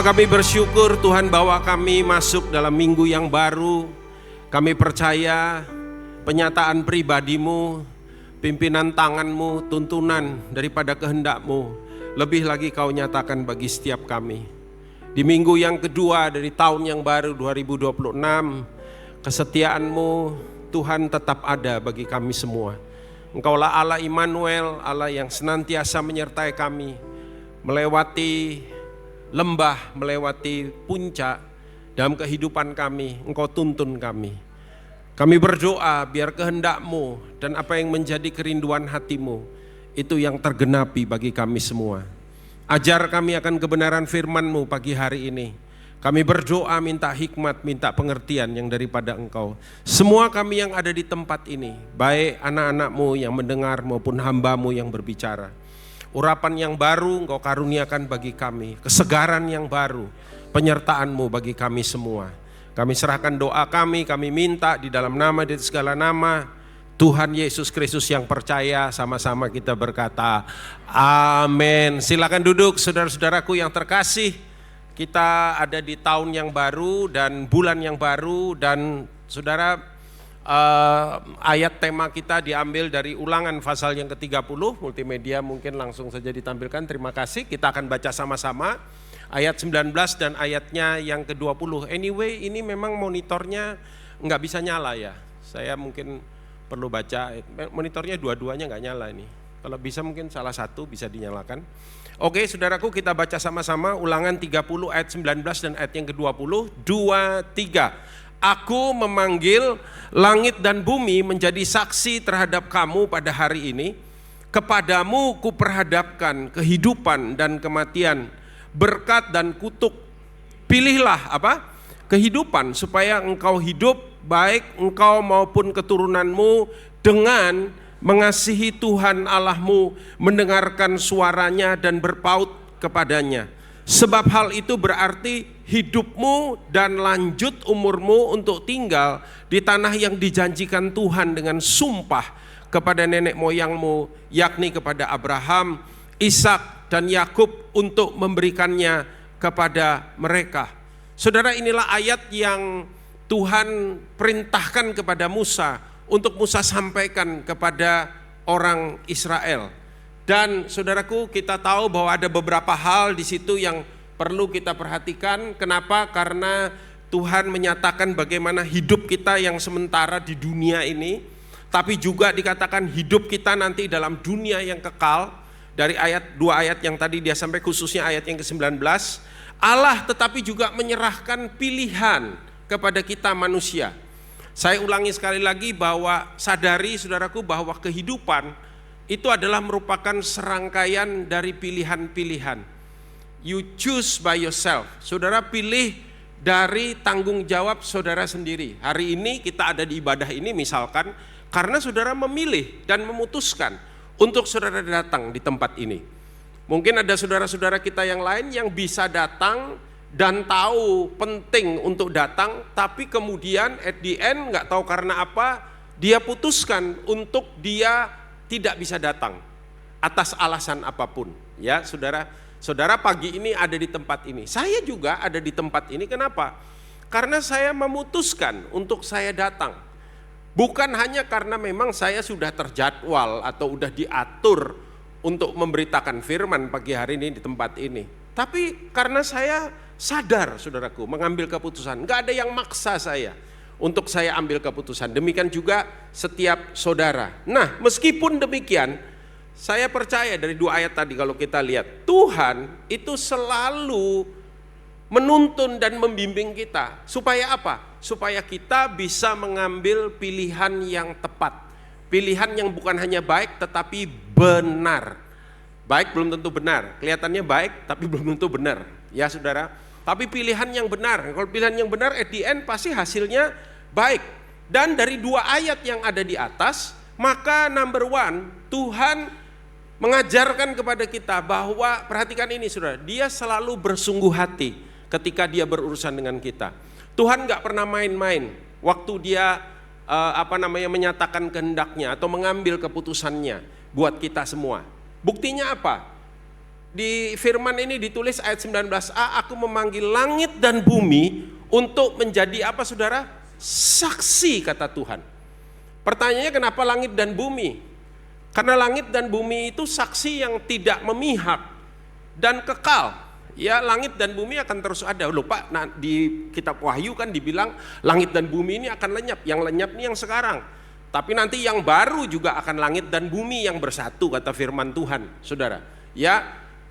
Kami bersyukur Tuhan bahwa kami masuk dalam minggu yang baru. Kami percaya penyataan pribadi-Mu, pimpinan tangan-Mu, tuntunan daripada kehendak-Mu, lebih lagi Kau nyatakan bagi setiap kami. Di minggu yang kedua dari tahun yang baru 2026, kesetiaan-Mu Tuhan tetap ada bagi kami semua. Engkaulah Allah Immanuel, Allah yang senantiasa menyertai kami, melewati lembah, melewati puncak dalam kehidupan kami. Engkau tuntun kami. Kami berdoa biar kehendak-Mu dan apa yang menjadi kerinduan hati-Mu itu yang tergenapi bagi kami semua. Ajar kami akan kebenaran firman-Mu pagi hari ini. Kami berdoa minta hikmat, minta pengertian yang daripada Engkau. Semua kami yang ada di tempat ini, baik anak-anak-Mu yang mendengar maupun hamba-Mu yang berbicara. Urapan yang baru Engkau karuniakan bagi kami, kesegaran yang baru, penyertaan-Mu bagi kami semua. Kami serahkan doa kami minta di dalam nama dan segala nama Tuhan Yesus Kristus yang percaya. Sama-sama kita berkata amin. Silakan duduk saudara-saudaraku yang terkasih. Kita ada di tahun yang baru dan bulan yang baru, dan saudara, ayat tema kita diambil dari Ulangan pasal yang ke-30. Multimedia mungkin langsung saja ditampilkan, terima kasih. Kita akan baca sama-sama ayat 19 dan ayatnya yang ke-20. Anyway, ini memang monitornya nggak bisa nyala ya. Saya mungkin perlu baca, monitornya dua-duanya nggak nyala ini. Kalau bisa mungkin salah satu bisa dinyalakan. Oke saudaraku, kita baca sama-sama Ulangan 30 ayat 19 dan ayat yang ke-20. 2, 3. Aku memanggil langit dan bumi menjadi saksi terhadap kamu pada hari ini. Kepadamu kuperhadapkan kehidupan dan kematian, berkat dan kutuk. Pilihlah apa? Kehidupan, supaya engkau hidup, baik engkau maupun keturunanmu, dengan mengasihi Tuhan Allahmu, mendengarkan suaranya dan berpaut kepadanya. Sebab hal itu berarti hidupmu dan lanjut umurmu untuk tinggal di tanah yang dijanjikan Tuhan dengan sumpah kepada nenek moyangmu, yakni kepada Abraham, Ishak dan Yakub, untuk memberikannya kepada mereka. Saudara, inilah ayat yang Tuhan perintahkan kepada Musa untuk Musa sampaikan kepada orang Israel. Dan saudaraku, kita tahu bahwa ada beberapa hal di situ yang perlu kita perhatikan. Kenapa? Karena Tuhan menyatakan bagaimana hidup kita yang sementara di dunia ini, tapi juga dikatakan hidup kita nanti dalam dunia yang kekal. Dari ayat 2 ayat yang tadi dia sampai, khususnya ayat yang ke-19, Allah tetapi juga menyerahkan pilihan kepada kita manusia. Saya ulangi sekali lagi bahwa sadari saudaraku bahwa kehidupan itu adalah merupakan serangkaian dari pilihan-pilihan. You choose by yourself. Saudara pilih dari tanggung jawab saudara sendiri. Hari ini kita ada di ibadah ini misalkan karena saudara memilih dan memutuskan untuk saudara datang di tempat ini. Mungkin ada saudara-saudara kita yang lain yang bisa datang dan tahu penting untuk datang, tapi kemudian at the end nggak tahu karena apa dia putuskan untuk dia tidak bisa datang atas alasan apapun. Ya saudara, saudara pagi ini ada di tempat ini. Saya juga ada di tempat ini. Kenapa? Karena saya memutuskan untuk saya datang. Bukan hanya karena memang saya sudah terjadwal atau sudah diatur untuk memberitakan firman pagi hari ini di tempat ini, tapi karena saya sadar saudaraku mengambil keputusan. Gak ada yang maksa saya untuk saya ambil keputusan. Demikian juga setiap saudara. Nah, meskipun demikian, saya percaya dari 2 ayat tadi kalau kita lihat, Tuhan itu selalu menuntun dan membimbing kita. Supaya apa? Supaya kita bisa mengambil pilihan yang tepat. Pilihan yang bukan hanya baik tetapi benar. Baik belum tentu benar. Kelihatannya baik tapi belum tentu benar. Ya saudara. Tapi pilihan yang benar. Kalau pilihan yang benar at the end pasti hasilnya baik. Dan dari 2 ayat yang ada di atas, maka number 1, Tuhan mengajarkan kepada kita bahwa, perhatikan ini saudara, dia selalu bersungguh hati ketika dia berurusan dengan kita. Tuhan gak pernah main-main waktu dia menyatakan kehendaknya atau mengambil keputusannya buat kita semua. Buktinya apa? Di firman ini ditulis ayat 19a, aku memanggil langit dan bumi untuk menjadi apa saudara? Saksi, kata Tuhan. Pertanyaannya kenapa langit dan bumi? Karena langit dan bumi itu saksi yang tidak memihak dan kekal. Ya, langit dan bumi akan terus ada. Loh Pak, nah, di kitab Wahyu kan dibilang langit dan bumi ini akan lenyap. Yang lenyap ini yang sekarang. Tapi nanti yang baru juga akan langit dan bumi yang bersatu, kata firman Tuhan, saudara. Ya,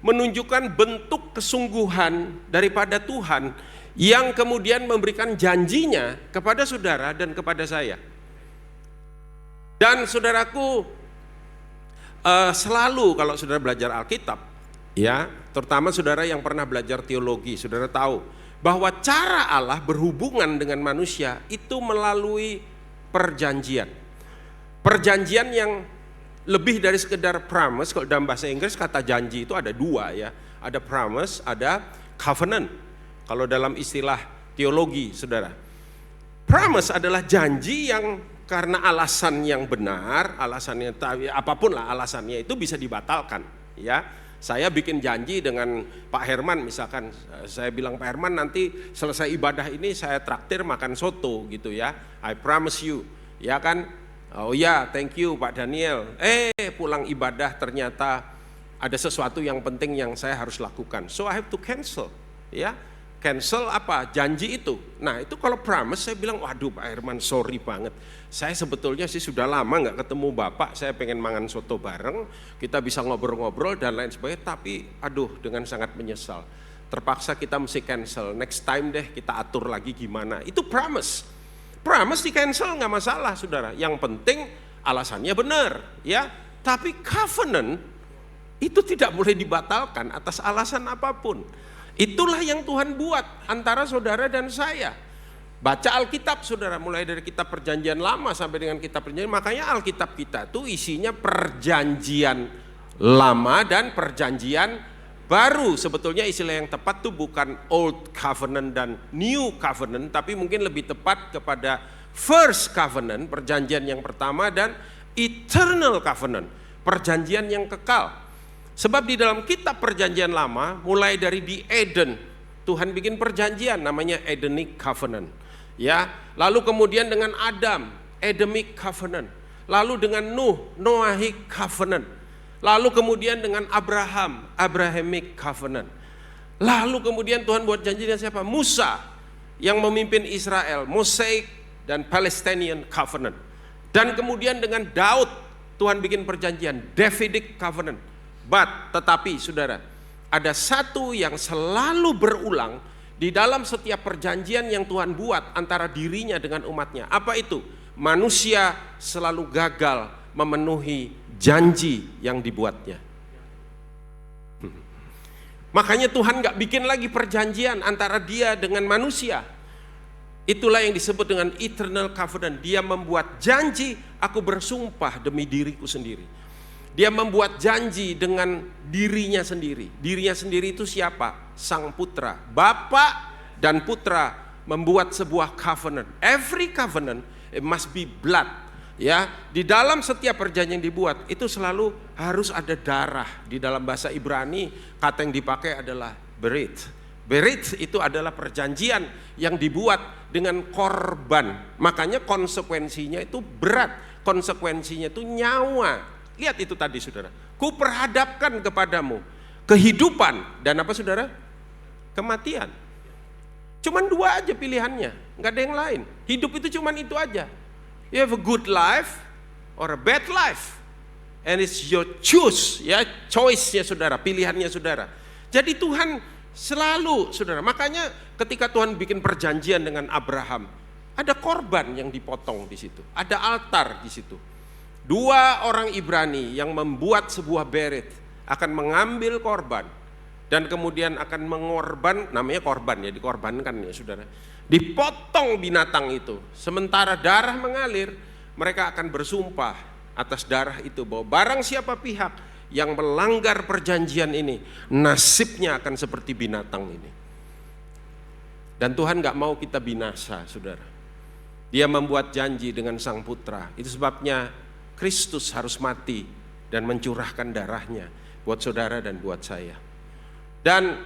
menunjukkan bentuk kesungguhan daripada Tuhan yang kemudian memberikan janjinya kepada saudara dan kepada saya. Dan saudaraku, selalu kalau saudara belajar Alkitab, ya, terutama saudara yang pernah belajar teologi, saudara tahu bahwa cara Allah berhubungan dengan manusia itu melalui perjanjian. Perjanjian yang lebih dari sekedar promise. Kalau dalam bahasa Inggris kata janji itu ada dua, ya. Ada promise, ada covenant. Kalau dalam istilah teologi, saudara. Promise adalah janji yang karena alasan yang benar, alasannya apapun lah alasannya itu bisa dibatalkan, ya. Saya bikin janji dengan Pak Herman misalkan, saya bilang Pak Herman nanti selesai ibadah ini saya traktir makan soto gitu ya. I promise you, ya kan? Oh ya, thank you Pak Daniel. Pulang ibadah ternyata ada sesuatu yang penting yang saya harus lakukan. So I have to cancel, ya. Cancel apa? Janji itu. Nah itu kalau promise saya bilang, waduh Pak Herman sorry banget. Saya sebetulnya sih sudah lama gak ketemu Bapak, saya pengen mangan soto bareng, kita bisa ngobrol-ngobrol dan lain sebagainya. Tapi aduh dengan sangat menyesal. Terpaksa kita mesti cancel, next time deh kita atur lagi gimana. Itu promise. Promise di cancel gak masalah saudara. Yang penting alasannya benar, ya. Tapi covenant itu tidak boleh dibatalkan atas alasan apapun. Itulah yang Tuhan buat antara saudara dan saya. Baca Alkitab saudara, mulai dari kitab perjanjian lama sampai dengan kitab perjanjian. Makanya Alkitab kita tuh isinya perjanjian lama dan perjanjian baru. Sebetulnya istilah yang tepat tuh bukan old covenant dan new covenant, tapi mungkin lebih tepat kepada first covenant, perjanjian yang pertama, dan eternal covenant, perjanjian yang kekal. Sebab di dalam kitab perjanjian lama, mulai dari di Eden, Tuhan bikin perjanjian namanya Edenic covenant. Ya, lalu kemudian dengan Adam, Adamic covenant. Lalu dengan Nuh, Noahic covenant. Lalu kemudian dengan Abraham, Abrahamic covenant. Lalu kemudian Tuhan buat janji dengan siapa? Musa yang memimpin Israel, Mosaic dan Palestinian covenant. Dan kemudian dengan Daud, Tuhan bikin perjanjian, Davidic covenant. Tetapi saudara, ada satu yang selalu berulang di dalam setiap perjanjian yang Tuhan buat antara dirinya dengan umatnya. Apa itu? Manusia selalu gagal memenuhi janji yang dibuatnya. Makanya Tuhan gak bikin lagi perjanjian antara dia dengan manusia. Itulah yang disebut dengan eternal covenant. Dia membuat janji, aku bersumpah demi diriku sendiri. Dia membuat janji dengan dirinya sendiri. Dirinya sendiri itu siapa? Sang Putra. Bapa dan Putra membuat sebuah covenant. Every covenant it must be blood. Ya, di dalam setiap perjanjian yang dibuat itu selalu harus ada darah. Di dalam bahasa Ibrani kata yang dipakai adalah berit. Berit itu adalah perjanjian yang dibuat dengan korban. Makanya konsekuensinya itu berat. Konsekuensinya itu nyawa. Lihat itu tadi saudara. Ku perhadapkan kepadamu kehidupan dan apa saudara? Kematian. Cuman dua aja pilihannya, nggak ada yang lain. Hidup itu cuman itu aja. You have a good life or a bad life, and it's your choose, ya, choice-nya saudara, pilihannya saudara. Jadi Tuhan selalu saudara. Makanya ketika Tuhan bikin perjanjian dengan Abraham, ada korban yang dipotong di situ, ada altar di situ. Dua orang Ibrani yang membuat sebuah berit akan mengambil korban dan kemudian akan mengorban, namanya korban ya, dikorbankan ya saudara. Dipotong binatang itu, sementara darah mengalir, mereka akan bersumpah atas darah itu bahwa barang siapa pihak yang melanggar perjanjian ini, nasibnya akan seperti binatang ini. Dan Tuhan gak mau kita binasa saudara. Dia membuat janji dengan Sang Putra. Itu sebabnya Kristus harus mati dan mencurahkan darahnya buat saudara dan buat saya. Dan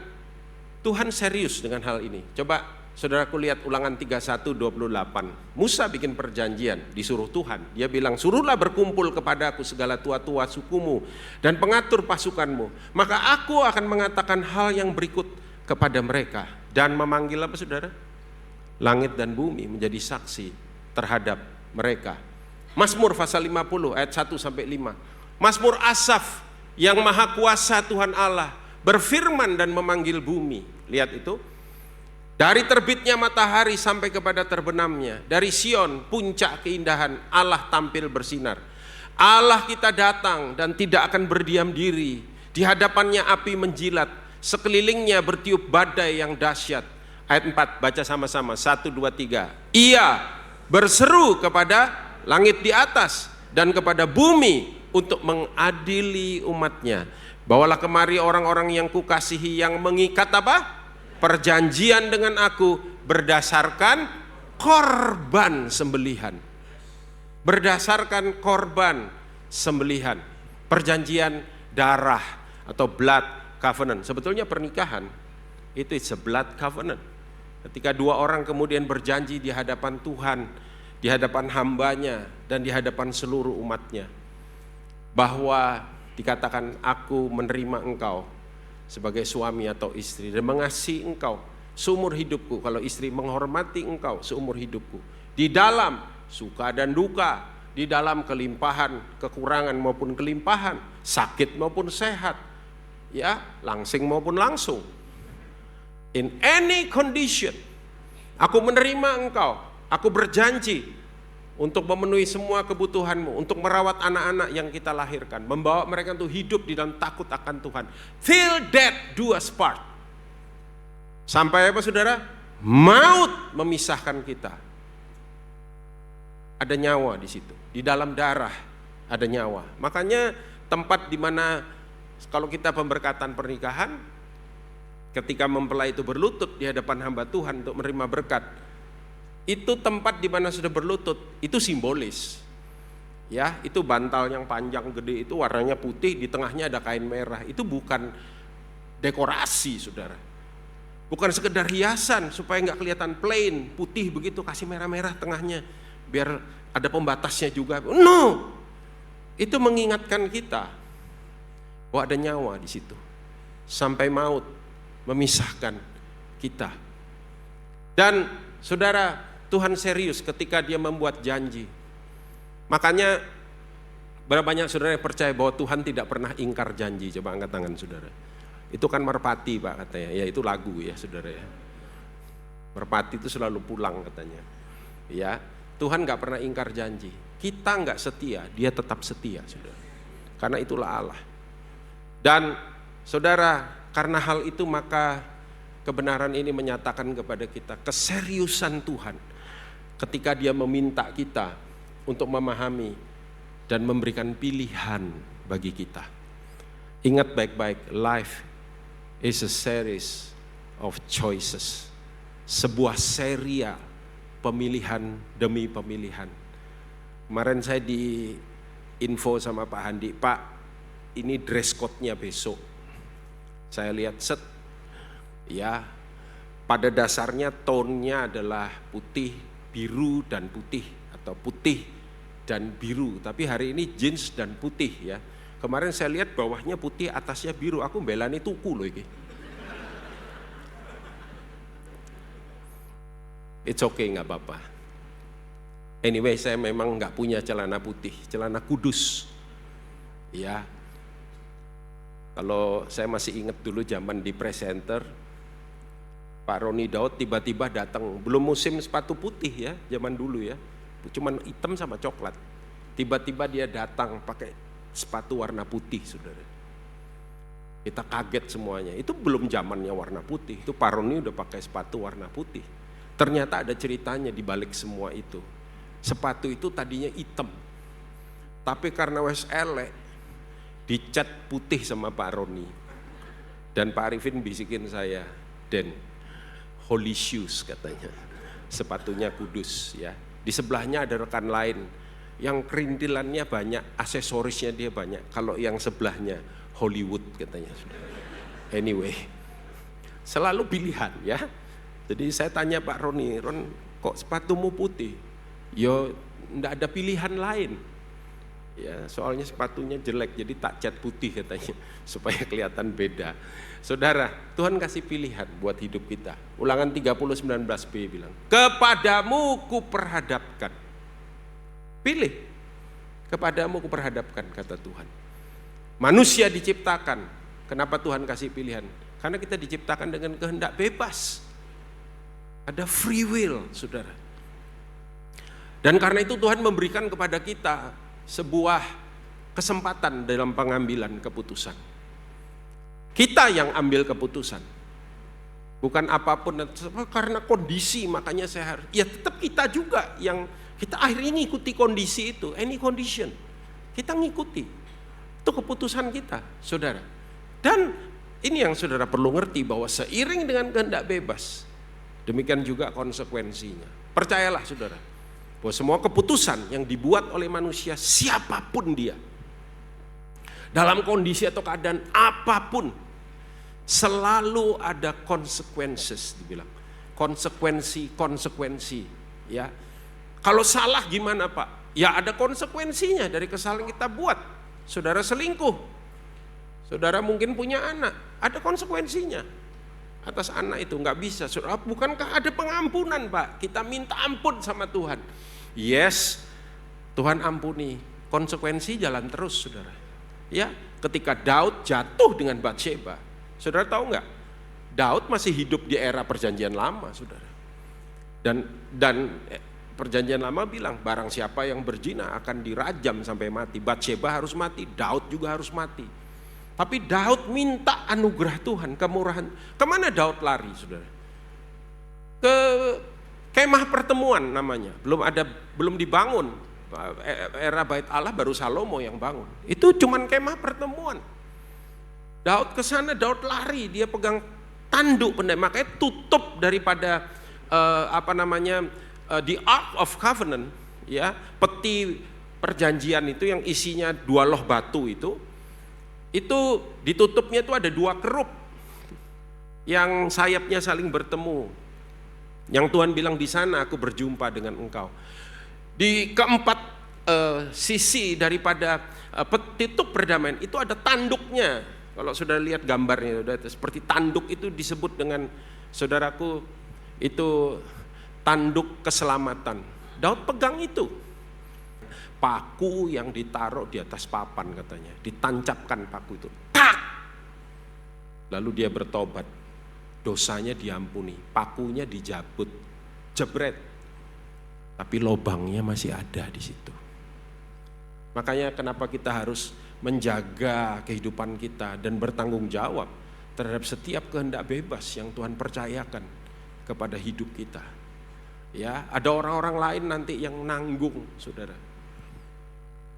Tuhan serius dengan hal ini. Coba saudaraku lihat Ulangan 31:28. Musa bikin perjanjian, disuruh Tuhan. Dia bilang, suruhlah berkumpul kepadaku segala tua-tua sukumu dan pengatur pasukanmu. Maka aku akan mengatakan hal yang berikut kepada mereka. Dan memanggil apa saudara? Langit dan bumi menjadi saksi terhadap mereka. Mazmur pasal 50 ayat 1-5. Mazmur Asaf yang maha kuasa Tuhan Allah berfirman dan memanggil bumi. Lihat itu. Dari terbitnya matahari sampai kepada terbenamnya, dari Sion puncak keindahan Allah tampil bersinar. Allah kita datang dan tidak akan berdiam diri. Di hadapannya api menjilat, sekelilingnya bertiup badai yang dahsyat. Ayat 4 baca sama-sama, 1, 2, 3. Ia berseru kepada langit di atas dan kepada bumi untuk mengadili umatnya. Bawalah kemari orang-orang yang kukasihi yang mengikat apa? Perjanjian dengan aku berdasarkan korban sembelihan. Berdasarkan korban sembelihan. Perjanjian darah atau blood covenant. Sebetulnya pernikahan itu is a blood covenant. Ketika dua orang kemudian berjanji di hadapan Tuhan, di hadapan hambanya dan di hadapan seluruh umatnya, bahwa dikatakan aku menerima engkau sebagai suami atau istri dan mengasihi engkau seumur hidupku. Kalau istri menghormati engkau seumur hidupku, di dalam suka dan duka, di dalam kelimpahan, kekurangan maupun kelimpahan, sakit maupun sehat, ya, langsing maupun langsung. In any condition, aku menerima engkau, aku berjanji untuk memenuhi semua kebutuhanmu, untuk merawat anak-anak yang kita lahirkan, membawa mereka untuk hidup di dalam takut akan Tuhan. Till death do us part. Sampai apa saudara? Maut memisahkan kita. Ada nyawa di situ, di dalam darah ada nyawa. Makanya tempat di mana kalau kita pemberkatan pernikahan, ketika mempelai itu berlutut di hadapan hamba Tuhan untuk menerima berkat, itu tempat di mana sudah berlutut, itu simbolis. Ya, itu bantal yang panjang gede itu warnanya putih, di tengahnya ada kain merah. Itu bukan dekorasi, saudara. Bukan sekedar hiasan supaya nggak kelihatan plain, putih begitu, kasih merah-merah tengahnya, biar ada pembatasnya juga. No, itu mengingatkan kita bahwa ada nyawa di situ. Sampai maut memisahkan kita. Dan saudara, Tuhan serius ketika dia membuat janji. Makanya berapa banyak saudara yang percaya bahwa Tuhan tidak pernah ingkar janji? Coba angkat tangan saudara. Itu kan merpati Pak katanya. Ya itu lagu ya saudara ya. Merpati itu selalu pulang katanya. Ya, Tuhan gak pernah ingkar janji. Kita gak setia, dia tetap setia saudara. Karena itulah Allah. Dan saudara, karena hal itu maka kebenaran ini menyatakan kepada kita keseriusan Tuhan ketika dia meminta kita untuk memahami dan memberikan pilihan bagi kita. Ingat baik-baik, life is a series of choices. Sebuah serial pemilihan demi pemilihan. Kemarin saya di info sama Pak Handi, Pak ini dress code-nya besok. Saya lihat set, ya pada dasarnya tone-nya adalah putih, biru dan putih atau putih dan biru. Tapi hari ini jeans dan putih ya. Kemarin saya lihat bawahnya putih, atasnya biru. Aku belani tuku loh ini. It's okay, nggak apa-apa. Anyway, saya memang nggak punya celana putih, celana kudus. Ya. Kalau saya masih ingat dulu zaman di presenter, Pak Roni Daud tiba-tiba datang, belum musim sepatu putih ya, zaman dulu ya, cuman hitam sama coklat. Tiba-tiba dia datang pakai sepatu warna putih, saudara. Kita kaget semuanya, itu belum zamannya warna putih, itu Pak Roni udah pakai sepatu warna putih. Ternyata ada ceritanya di balik semua itu. Sepatu itu tadinya hitam, tapi karena wes elek, dicat putih sama Pak Roni. Dan Pak Arifin bisikin saya, Den, holy shoes katanya, sepatunya kudus ya. Di sebelahnya ada rekan lain yang kerintilannya banyak, aksesorisnya dia banyak. Kalau yang sebelahnya Hollywood katanya. Anyway, Selalu pilihan ya. Jadi saya tanya Pak Roni, Ron kok sepatumu putih? Yo enggak ada pilihan lain. Ya, soalnya sepatunya jelek jadi tak cat putih katanya supaya kelihatan beda. Saudara, Tuhan kasih pilihan buat hidup kita. Ulangan 30:19b bilang, kepadamu kuperhadapkan. Pilih. Kepadamu kuperhadapkan, kata Tuhan. Manusia diciptakan. Kenapa Tuhan kasih pilihan? Karena kita diciptakan dengan kehendak bebas. Ada free will, saudara. Dan karena itu Tuhan memberikan kepada kita sebuah kesempatan dalam pengambilan keputusan. Kita yang ambil keputusan. Bukan apapun, karena kondisi makanya saya harus. Ya tetap kita juga yang kita akhirnya ngikuti kondisi itu, any condition. Kita ngikuti. Itu keputusan kita, saudara. Dan ini yang saudara perlu ngerti bahwa seiring dengan kehendak bebas, demikian juga konsekuensinya. Percayalah saudara, bahwa semua keputusan yang dibuat oleh manusia siapapun dia, dalam kondisi atau keadaan apapun, selalu ada consequences dibilang. Konsekuensi, ya. Kalau salah gimana Pak? Ya ada konsekuensinya dari kesalahan kita buat. Saudara selingkuh, saudara mungkin punya anak, ada konsekuensinya atas anak itu, nggak bisa. Saudara, bukankah ada pengampunan Pak? Kita minta ampun sama Tuhan. Yes, Tuhan ampuni. Konsekuensi jalan terus, saudara. Ya, ketika Daud jatuh dengan Batsheba, saudara tahu nggak? Daud masih hidup di era Perjanjian Lama, saudara. Dan Perjanjian Lama bilang barang siapa yang berzina akan dirajam sampai mati. Batsheba harus mati, Daud juga harus mati. Tapi Daud minta anugerah Tuhan, kemurahan. Kemana Daud lari, saudara? Ke kemah pertemuan namanya. Belum dibangun. Era Bait Allah baru Salomo yang bangun. Itu cuman kemah pertemuan. Daud ke sana, Daud lari, dia pegang tanduk benda. Makanya tutup daripada the Ark of Covenant, ya, peti perjanjian itu yang isinya 2 loh batu itu ditutupnya itu ada 2 kerup yang sayapnya saling bertemu. Yang Tuhan bilang di sana aku berjumpa dengan engkau. Di keempat sisi daripada petituk perdamaian itu ada tanduknya. Kalau saudara lihat gambarnya, seperti tanduk itu disebut dengan, saudaraku, itu tanduk keselamatan. Daud pegang itu. Paku yang ditaruh di atas papan katanya. Ditancapkan paku itu. Tak! Lalu dia bertobat. Dosanya diampuni. Pakunya dijabut. Jebret. Tapi lobangnya masih ada di situ. Makanya kenapa kita harus menjaga kehidupan kita dan bertanggung jawab terhadap setiap kehendak bebas yang Tuhan percayakan kepada hidup kita. Ya, ada orang-orang lain nanti yang nanggung, saudara.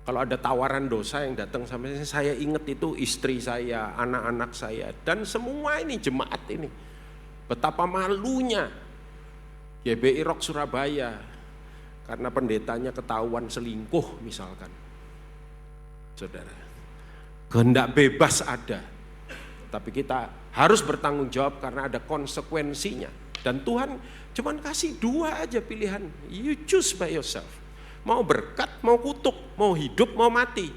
Kalau ada tawaran dosa yang datang sampai saya ingat itu istri saya, anak-anak saya, dan semua ini jemaat ini. Betapa malunya GBI Rock Surabaya karena pendetanya ketahuan selingkuh misalkan. Saudara, kehendak bebas ada, tapi kita harus bertanggung jawab karena ada konsekuensinya. Dan Tuhan cuman kasih 2 aja pilihan. You choose by yourself. Mau berkat, mau kutuk, mau hidup, mau mati.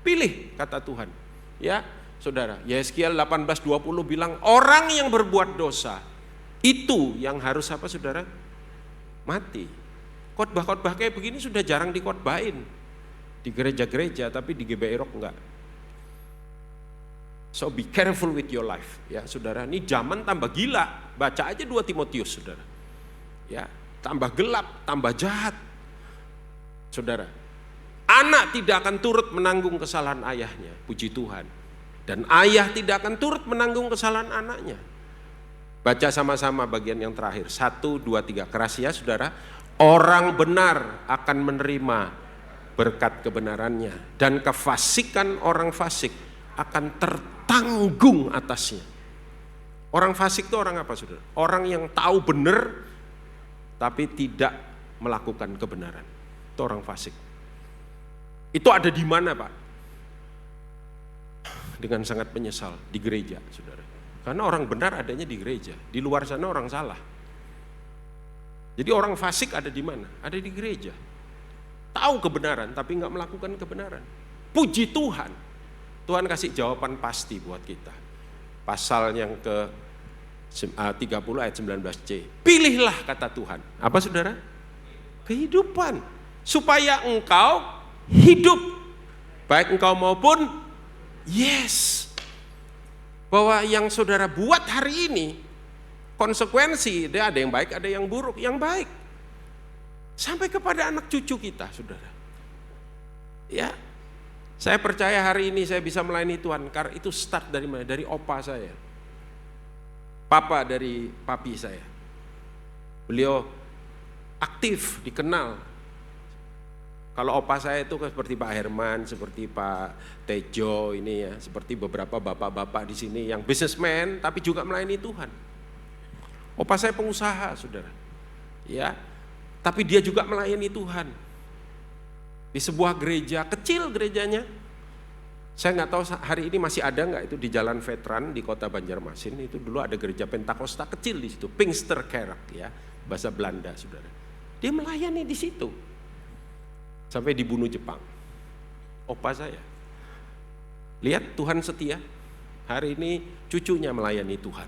Pilih, kata Tuhan. Ya, saudara. Yeskiel 18:20 bilang orang yang berbuat dosa itu yang harus apa, saudara? Mati. Khotbah-khotbah kayak begini sudah jarang dikhotbahin di gereja-gereja, tapi di GBI Rock enggak. So be careful with your life, ya saudara. Ini zaman tambah gila. Baca aja 2 Timotius, saudara. Ya, tambah gelap, tambah jahat. Saudara, anak tidak akan turut menanggung kesalahan ayahnya, puji Tuhan. Dan ayah tidak akan turut menanggung kesalahan anaknya. Baca sama-sama bagian yang terakhir. 1, 2, 3. Keras ya, saudara. Orang benar akan menerima berkat kebenarannya. Dan kefasikan orang fasik akan tertanggung atasnya. Orang fasik itu orang apa, saudara? Orang yang tahu benar tapi tidak melakukan kebenaran. Itu orang fasik. Itu ada di mana, Pak? Dengan sangat menyesal di gereja, saudara. Karena orang benar adanya di gereja, di luar sana orang salah. Jadi orang fasik ada di mana? Ada di gereja. Tahu kebenaran tapi nggak melakukan kebenaran. Puji Tuhan, Tuhan kasih jawaban pasti buat kita. Pasal yang ke 30 ayat 19c. Pilihlah kata Tuhan. Apa saudara? Kehidupan. Supaya engkau hidup. Baik engkau maupun yes. Bahwa yang saudara buat hari ini, konsekuensi, ada yang baik, ada yang buruk. Yang baik. Sampai kepada anak cucu kita, saudara. Ya, saya percaya hari ini saya bisa melayani Tuhan. Karena itu start dari mana? Dari opa saya. Papa dari papi saya. Beliau aktif, dikenal. Kalau opa saya itu seperti Pak Herman, seperti Pak Tejo ini ya, seperti beberapa bapak-bapak di sini yang businessman tapi juga melayani Tuhan. Opa saya pengusaha, saudara. Ya, tapi dia juga melayani Tuhan. Di sebuah gereja, kecil gerejanya. Saya nggak tahu hari ini masih ada nggak itu di Jalan Veteran di Kota Banjarmasin. Itu dulu ada gereja Pentakosta kecil di situ, Pinksterkerk ya, bahasa Belanda, saudara. Dia melayani di situ. Sampai dibunuh Jepang. Opa saya. Lihat Tuhan setia. Hari ini cucunya melayani Tuhan.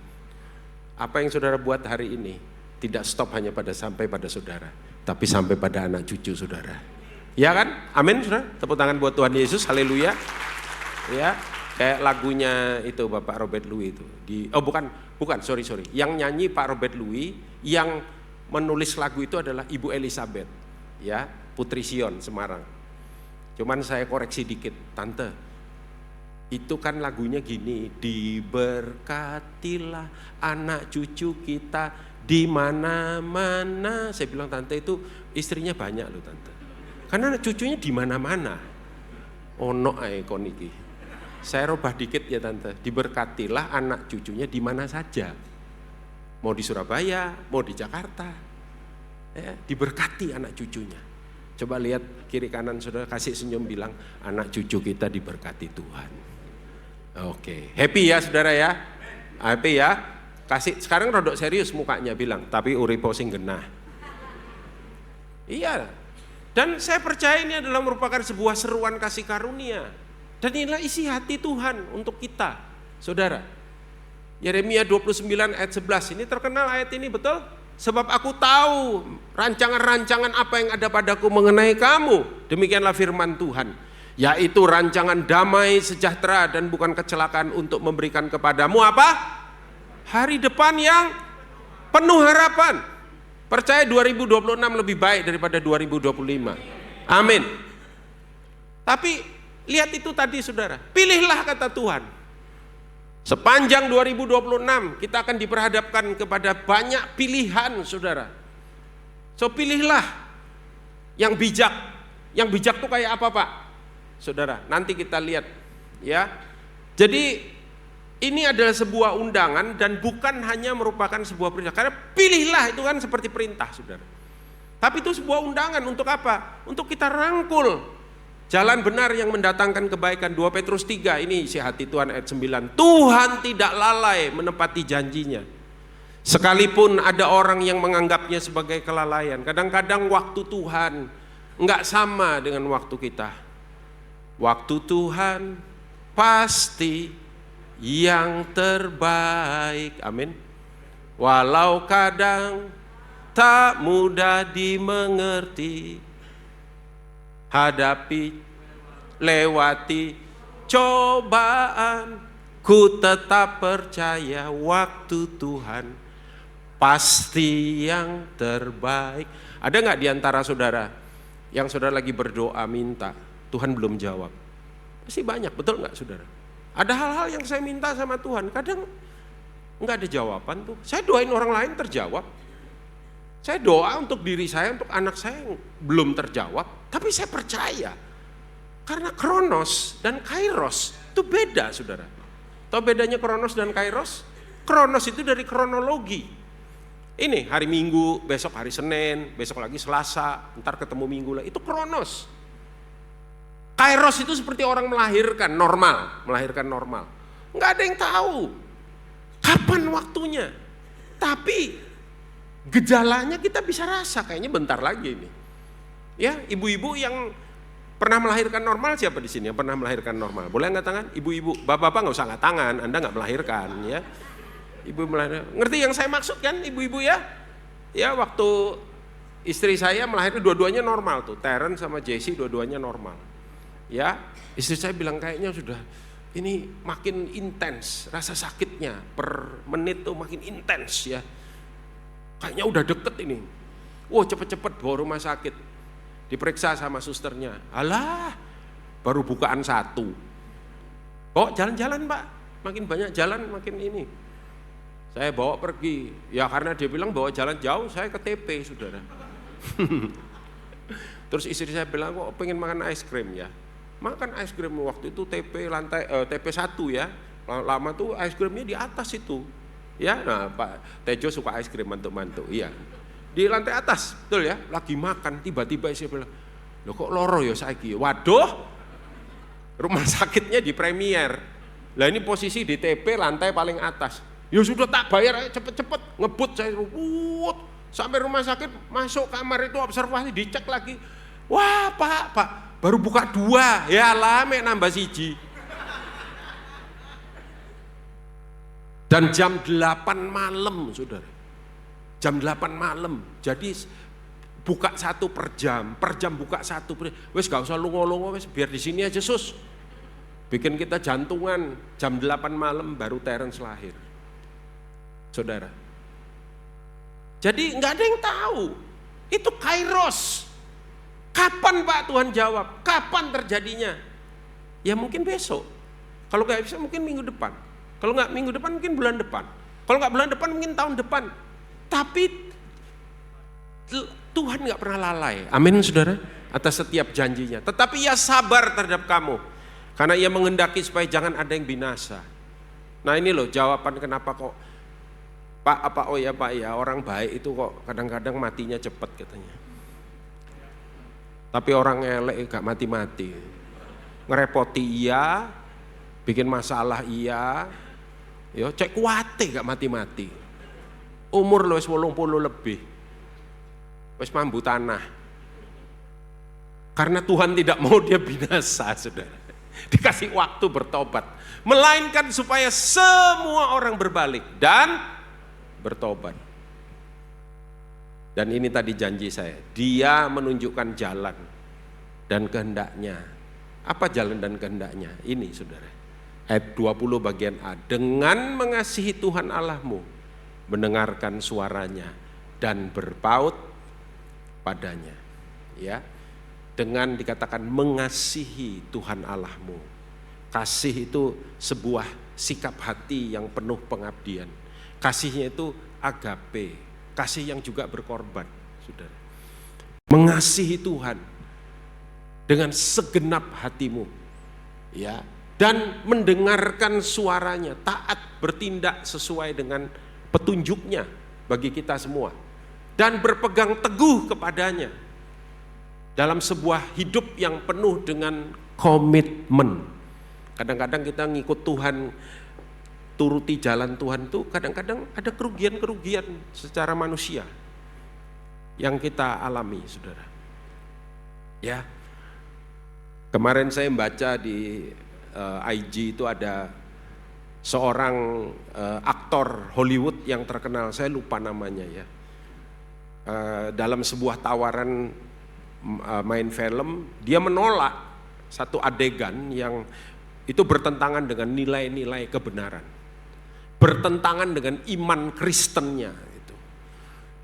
Apa yang saudara buat hari ini tidak stop hanya sampai pada saudara, tapi sampai pada anak cucu saudara. Ya kan? Amin, saudara. Tepuk tangan buat Tuhan Yesus. Haleluya. Ya, kayak lagunya itu Bapak Robert Louis itu. Sorry. Yang nyanyi Pak Robert Louis, yang menulis lagu itu adalah Ibu Elizabeth. Ya, Putri Sion Semarang. Cuman saya koreksi dikit, Tante. Itu kan lagunya gini, diberkatilah anak cucu kita di mana-mana. Saya bilang, Tante, itu istrinya banyak loh, Tante. Karena anak cucunya di mana-mana. Ono ae kon iki. Saya rubah dikit ya, Tante. Diberkatilah anak cucunya di mana saja. Mau di Surabaya, mau di Jakarta. Ya, diberkati anak cucunya. Coba lihat kiri kanan saudara, kasih senyum, bilang anak cucu kita diberkati Tuhan. Oke, happy ya saudara ya, happy ya. Kasih sekarang rodok serius mukanya, bilang tapi uripo sing genah. Iya, dan saya percaya ini adalah merupakan sebuah seruan kasih karunia. Dan inilah isi hati Tuhan untuk kita, saudara. Yeremia 29 ayat 11, ini terkenal ayat ini, betul? Sebab aku tahu rancangan-rancangan apa yang ada padaku mengenai kamu. Demikianlah firman Tuhan. Yaitu rancangan damai sejahtera dan bukan kecelakaan, untuk memberikan kepadamu apa? Hari depan yang penuh harapan. Percaya 2026 lebih baik daripada 2025. Amin. Tapi lihat itu tadi saudara. Pilihlah kata Tuhan. Sepanjang 2026 kita akan diperhadapkan kepada banyak pilihan saudara. So pilihlah yang bijak. Yang bijak tuh kayak apa Pak? Saudara, nanti kita lihat ya. Jadi ini adalah sebuah undangan dan bukan hanya merupakan sebuah perintah. Karena pilihlah itu kan seperti perintah saudara. Tapi itu sebuah undangan untuk apa? Untuk kita rangkul jalan benar yang mendatangkan kebaikan. 2 Petrus 3, ini isi hati Tuhan ayat 9. Tuhan tidak lalai menepati janjinya. Sekalipun ada orang yang menganggapnya sebagai kelalaian. Kadang-kadang waktu Tuhan enggak sama dengan waktu kita. Waktu Tuhan pasti yang terbaik. Amin. Walau kadang tak mudah dimengerti, hadapi, lewati cobaan, ku tetap percaya waktu Tuhan pasti yang terbaik. Ada nggak di antara saudara yang saudara lagi berdoa minta, Tuhan belum jawab? Pasti banyak, betul nggak saudara? Ada hal-hal yang saya minta sama Tuhan, kadang nggak ada jawaban tuh. Saya doain orang lain terjawab. Saya doa untuk diri saya, untuk anak saya yang belum terjawab, tapi saya percaya. Karena kronos dan kairos itu beda saudara. Tahu bedanya kronos dan kairos? Kronos itu dari kronologi. Ini hari Minggu, besok hari Senin, besok lagi Selasa, ntar ketemu Minggu lagi. Itu kronos. Kairos itu seperti orang melahirkan normal. Nggak ada yang tahu. Kapan waktunya? Tapi gejalanya kita bisa rasa kayaknya bentar lagi ini. Ya, ibu-ibu yang pernah melahirkan normal siapa di sini yang pernah melahirkan normal? Boleh angkat tangan? Ibu-ibu, bapak-bapak nggak usah angkat tangan, Anda nggak melahirkan ya. Ibu melahirkan. Ngerti yang saya maksud kan, ibu-ibu ya? Ya, waktu istri saya melahirkan dua-duanya normal tuh, Terence sama Jessie dua-duanya normal. Ya, istri saya bilang kayaknya sudah ini makin intens rasa sakitnya per menit tuh makin intens ya. Kayaknya udah deket ini. Wah, cepet-cepet bawa rumah sakit. Diperiksa sama susternya. Alah, baru bukaan 1. Oh, jalan-jalan Pak. Makin banyak jalan makin ini. Saya bawa pergi. Ya karena dia bilang bawa jalan jauh, saya ke TP, saudara. Terus istri saya bilang, kok pengen makan es krim ya. Makan es krim waktu itu TP lantai TP 1 ya. Lama tuh es krimnya di atas itu. Ya, nah Pak Tejo suka es krim mantuk-mantuk. Iya. Di lantai atas, betul ya. Lagi makan tiba-tiba istri bilang, "Loh kok loro ya saiki?" Waduh. Rumah sakitnya di Premier. Lah ini posisi di TP lantai paling atas. Ya sudah tak bayar aja cepet-cepet, ngebut saya sampai rumah sakit, masuk kamar itu observasi, dicek lagi. Wah Pak, baru buka 2, ya lame nambah 1. Dan jam 8 malam saudara, jam 8 malam, jadi buka 1 per jam buka 1, wes gak usah lungo-lungo, wes biar di sini aja sus. Bikin kita jantungan, jam 8 malam baru Terence lahir. Saudara, jadi nggak ada yang tahu, itu kairos. Kapan Pak Tuhan jawab? Kapan terjadinya? Ya mungkin besok. Kalau nggak bisa mungkin minggu depan. Kalau nggak minggu depan mungkin bulan depan. Kalau nggak bulan depan mungkin tahun depan. Tapi Tuhan nggak pernah lalai. Amin saudara. Atas setiap janjinya. Tetapi ia sabar terhadap kamu. Karena ia menghendaki supaya jangan ada yang binasa. Nah ini loh jawaban kenapa kok Pak ya orang baik itu kok kadang-kadang matinya cepat katanya. Tapi orang elek gak mati-mati. Ngerepoti iya, bikin masalah iya. Yo cek kuate gak mati-mati. Umur lo wis 80 lebih. Wis mambu tanah. Karena Tuhan tidak mau dia binasa, saudara. Dikasih waktu bertobat. Melainkan supaya semua orang berbalik dan bertobat. Dan ini tadi janji saya, dia menunjukkan jalan dan kehendaknya. Apa jalan dan kehendaknya? Ini saudara, ayat 20 bagian A, dengan mengasihi Tuhan Allahmu, mendengarkan suaranya dan berpaut padanya. Ya, dengan dikatakan mengasihi Tuhan Allahmu. Kasih itu sebuah sikap hati yang penuh pengabdian. Kasihnya itu agape, kasih yang juga berkorban, saudara. Mengasihi Tuhan dengan segenap hatimu, ya, dan mendengarkan suaranya, taat bertindak sesuai dengan petunjuknya bagi kita semua, dan berpegang teguh kepadanya dalam sebuah hidup yang penuh dengan komitmen. Kadang-kadang kita ngikut Tuhan, turuti jalan Tuhan itu kadang-kadang ada kerugian-kerugian secara manusia yang kita alami, saudara. Ya, kemarin saya membaca di IG itu ada seorang aktor Hollywood yang terkenal, saya lupa namanya ya. Dalam sebuah tawaran main film, dia menolak satu adegan yang itu bertentangan dengan nilai-nilai kebenaran. Bertentangan dengan iman Kristennya gitu.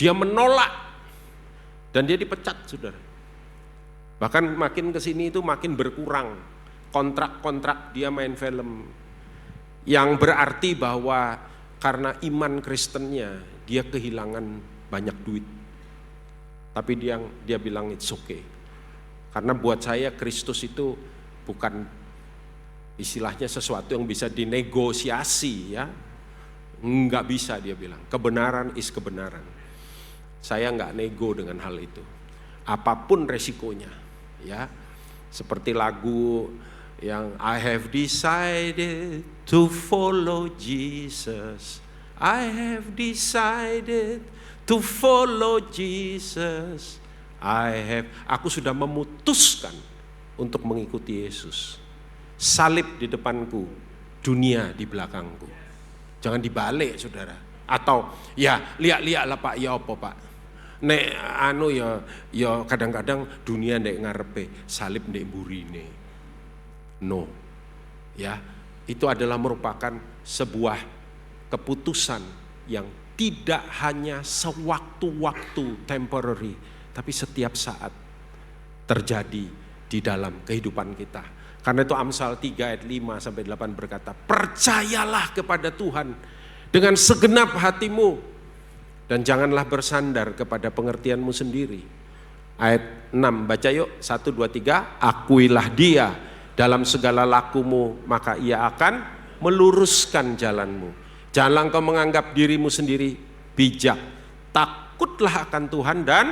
Dia menolak dan dia dipecat, saudara. Bahkan makin kesini itu makin berkurang kontrak-kontrak dia main film, yang berarti bahwa karena iman Kristennya dia kehilangan banyak duit. Tapi dia bilang it's okay. Karena buat saya Kristus itu bukan istilahnya sesuatu yang bisa dinegosiasi ya. Enggak bisa, dia bilang. Kebenaran is kebenaran. Saya enggak nego dengan hal itu. Apapun resikonya, ya. Seperti lagu yang I have decided to follow Jesus. I have decided to follow Jesus. Aku sudah memutuskan untuk mengikuti Yesus. Salib di depanku, dunia di belakangku. Jangan dibalik, saudara. Atau ya lihat lah Pak, ya apa Pak? Nek ya kadang-kadang dunia ndek ngarepe, salib ndek mburine. No. Ya, itu adalah merupakan sebuah keputusan yang tidak hanya sewaktu-waktu temporary, tapi setiap saat terjadi di dalam kehidupan kita. Karena itu Amsal 3 ayat 5 sampai 8 berkata, percayalah kepada Tuhan dengan segenap hatimu dan janganlah bersandar kepada pengertianmu sendiri. Ayat 6 baca yuk, 1, 2, 3. Akuilah dia dalam segala lakumu, maka ia akan meluruskan jalanmu. Janganlah engkau menganggap dirimu sendiri bijak. Takutlah akan Tuhan dan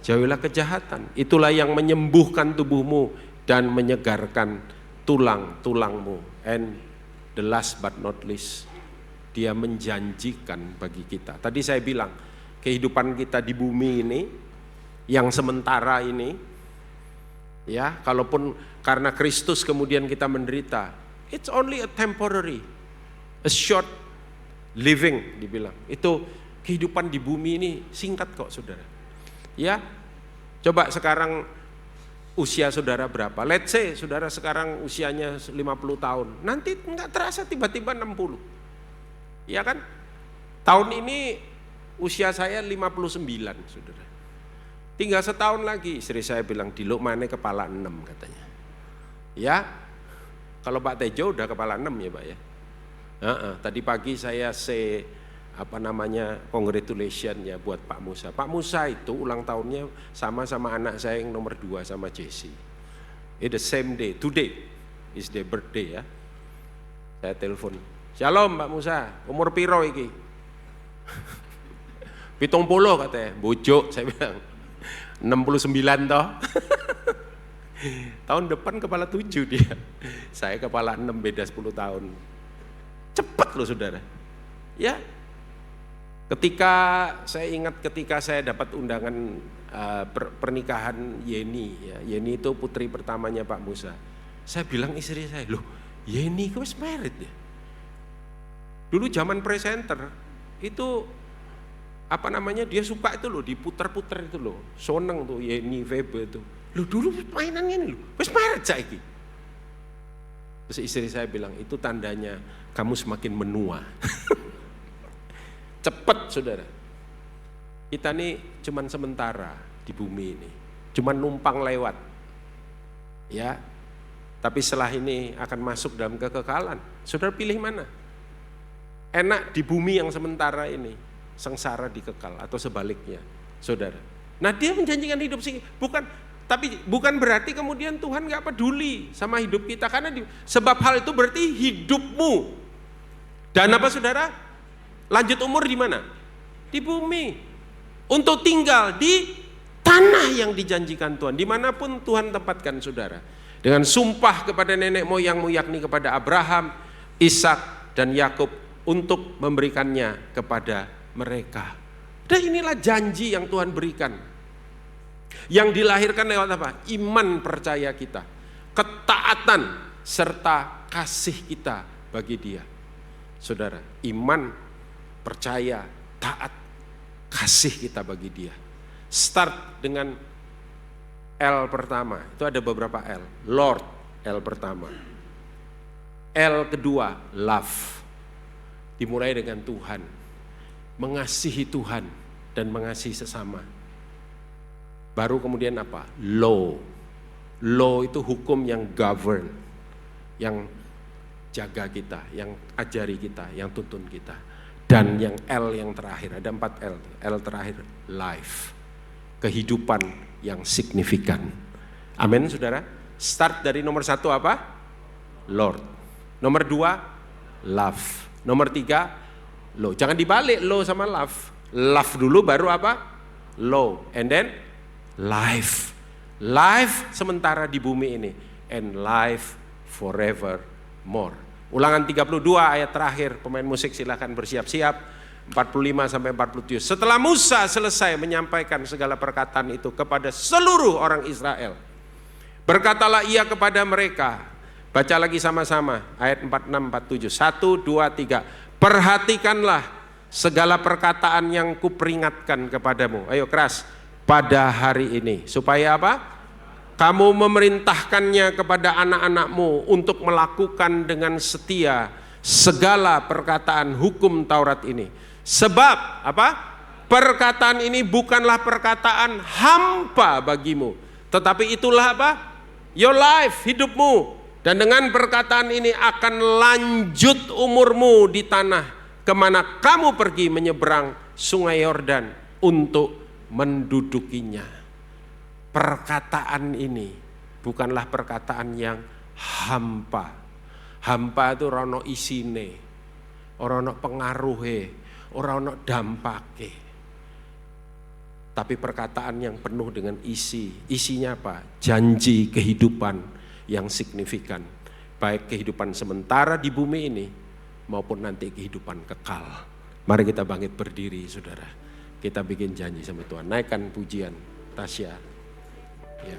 jauhilah kejahatan. Itulah yang menyembuhkan tubuhmu dan menyegarkan tulang-tulangmu. And the last but not least, dia menjanjikan bagi kita. Tadi saya bilang, kehidupan kita di bumi ini, yang sementara ini, ya, kalaupun karena Kristus kemudian kita menderita, it's only a temporary, a short living dibilang. Itu kehidupan di bumi ini singkat kok, saudara. Ya, coba sekarang usia saudara berapa? Let's say saudara sekarang usianya 50 tahun. Nanti enggak terasa tiba-tiba 60. Ya kan? Tahun ini usia saya 59, saudara. Tinggal setahun lagi, istri saya bilang, Diluk mana kepala 6 katanya. Ya, kalau Pak Tejo udah kepala 6 ya Pak ya. Tadi pagi saya congratulation ya buat Pak Musa. Pak Musa itu ulang tahunnya sama anak saya yang nomor 2 sama Jesse. It's the same day, today is their birthday ya. Saya telepon, Shalom Pak Musa, umur piro iki? 70 katanya, bojok saya bilang. 69 toh. Tahun depan kepala 7 dia. Saya kepala 6, beda 10 tahun. Cepat loh saudara. Ya. Saya ingat ketika saya dapat undangan pernikahan Yeni ya. Yeni itu putri pertamanya Pak Musa. Saya bilang istri saya, loh Yeni kau married ya. Dulu zaman presenter itu dia suka itu loh, diputar-putar itu loh, soneng tuh Yeni Febe itu. Loh dulu mainannya ini loh, wes married saiki. Terus istri saya bilang, itu tandanya kamu semakin menua. Cepet saudara. Kita nih cuman sementara di bumi ini, cuman numpang lewat. Ya, tapi setelah ini akan masuk dalam kekekalan. Saudara pilih mana? Enak di bumi yang sementara ini, sengsara di kekal, atau sebaliknya, saudara. Nah dia menjanjikan hidup sih, bukan berarti kemudian Tuhan nggak peduli sama hidup kita, karena sebab hal itu berarti hidupmu. Dan apa saudara? Lanjut umur di mana? Di bumi. Untuk tinggal di tanah yang dijanjikan Tuhan, dimanapun Tuhan tempatkan saudara. Dengan sumpah kepada nenek moyangmu, yakni kepada Abraham, Ishak dan Yakub, untuk memberikannya kepada mereka. Dan inilah janji yang Tuhan berikan, yang dilahirkan lewat apa? Iman percaya kita, ketaatan serta kasih kita bagi Dia. Saudara, iman, percaya, taat, kasih kita bagi Dia. Start dengan L pertama, itu ada beberapa L. Lord, L pertama. L kedua, love. Dimulai dengan Tuhan, mengasihi Tuhan dan mengasihi sesama. Baru kemudian apa? Law. Law itu hukum yang govern, yang jaga kita, yang ajari kita, yang tuntun kita. Dan yang L yang terakhir, ada 4 L. L terakhir, life. Kehidupan yang signifikan. Amin saudara. Start dari nomor 1 apa? Lord. Nomor 2, love. Nomor 3, law. Jangan dibalik law sama love. Love dulu baru apa? Law. And then life. Life sementara di bumi ini. And life forevermore. Ulangan 32 ayat terakhir. Pemain musik silakan bersiap-siap. 45 sampai 47. Setelah Musa selesai menyampaikan segala perkataan itu kepada seluruh orang Israel, berkatalah ia kepada mereka, baca lagi sama-sama ayat 46 47. 1 2 3. Perhatikanlah segala perkataan yang kuperingatkan kepadamu. Ayo keras. Pada hari ini. Supaya apa? Kamu memerintahkannya kepada anak-anakmu untuk melakukan dengan setia segala perkataan hukum Taurat ini. Sebab apa? Perkataan ini bukanlah perkataan hampa bagimu, tetapi itulah apa? Your life, hidupmu. Dan dengan perkataan ini akan lanjut umurmu di tanah kemana kamu pergi menyeberang sungai Yordan untuk mendudukinya. Perkataan ini bukanlah perkataan yang hampa. Hampa itu ora ono isine, ora ono pengaruhe, ora ono dampake. Tapi perkataan yang penuh dengan isi. Isinya apa? Janji kehidupan yang signifikan. Baik kehidupan sementara di bumi ini maupun nanti kehidupan kekal. Mari kita bangkit berdiri, saudara. Kita bikin janji sama Tuhan. Naikkan pujian, Tasya. Ya.